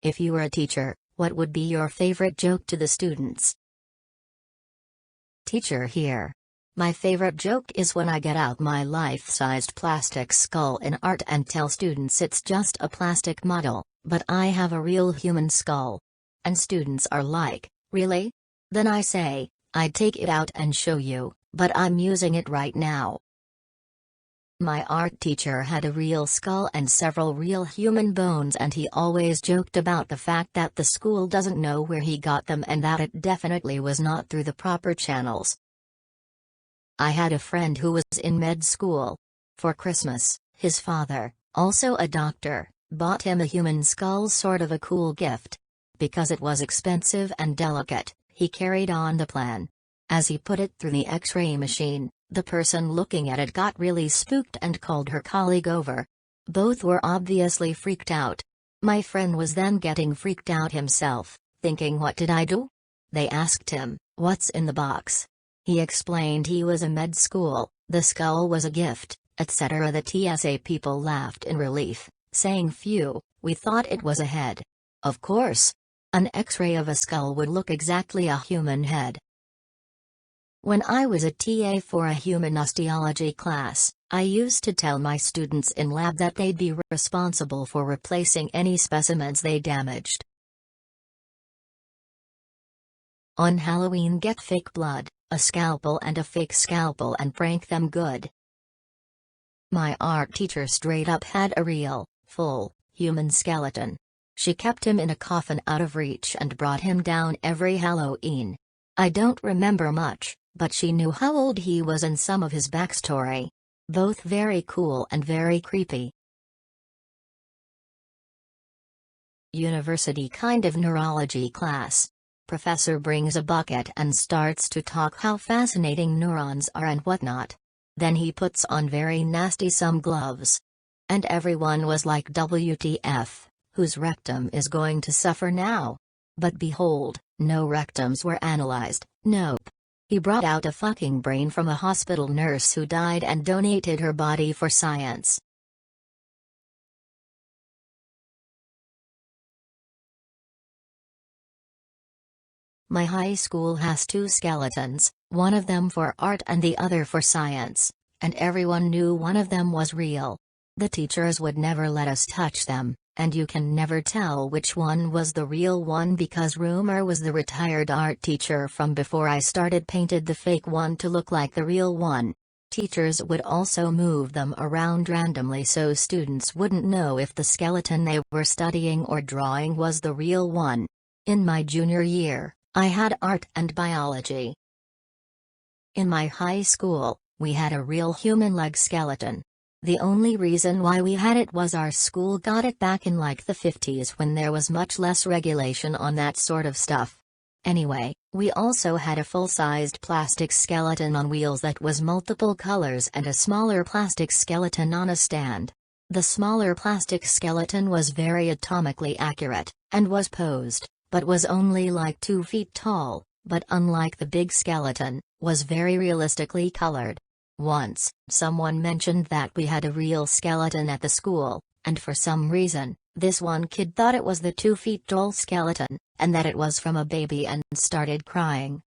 If you were a teacher, what would be your favorite joke to the students? Teacher here. My favorite joke is when I get out my life-sized plastic skull in art and tell students it's just a plastic model, but I have a real human skull. And students are like, really? Then I say, I'd take it out and show you, but I'm using it right now. My art teacher had a real skull and several real human bones, and he always joked about the fact that the school doesn't know where he got them and that it definitely was not through the proper channels. I had a friend who was in med school. For Christmas, his father, also a doctor, bought him a human skull, sort of a cool gift. Because it was expensive and delicate, he carried on the plan. As he put it through the X-ray machine, the person looking at it got really spooked and called her colleague over. Both were obviously freaked out. My friend was then getting freaked out himself, thinking, what did I do? They asked him, what's in the box? He explained he was a med school, the skull was a gift, etc. The TSA people laughed in relief, saying, phew, we thought it was a head. Of course. An X-ray of a skull would look exactly a human head. When I was a TA for a human osteology class, I used to tell my students in lab that they'd be responsible for replacing any specimens they damaged. On Halloween, get fake blood, a scalpel and a fake scalpel, and prank them good. My art teacher straight up had a real, full, human skeleton. She kept him in a coffin out of reach and brought him down every Halloween. I don't remember much, but she knew how old he was and some of his backstory. Both very cool and very creepy. University kind of neurology class. Professor brings a bucket and starts to talk how fascinating neurons are and whatnot. Then he puts on very nasty some gloves. And everyone was like, WTF, whose rectum is going to suffer now? But behold, no rectums were analyzed, nope. He brought out a fucking brain from a hospital nurse who died and donated her body for science. My high school has two skeletons, one of them for art and the other for science, and everyone knew one of them was real. The teachers would never let us touch them, and you can never tell which one was the real one because rumor was the retired art teacher from before I started painted the fake one to look like the real one. Teachers would also move them around randomly so students wouldn't know if the skeleton they were studying or drawing was the real one. In my junior year, I had art and biology. In my high school, we had a real human leg skeleton. The only reason why we had it was our school got it back in like the 50s when there was much less regulation on that sort of stuff. Anyway, we also had a full-sized plastic skeleton on wheels that was multiple colors and a smaller plastic skeleton on a stand. The smaller plastic skeleton was very atomically accurate, and was posed, but was only like 2 feet tall, but unlike the big skeleton, was very realistically colored. Once, someone mentioned that we had a real skeleton at the school, and for some reason, this one kid thought it was the 2 feet tall skeleton, and that it was from a baby and started crying.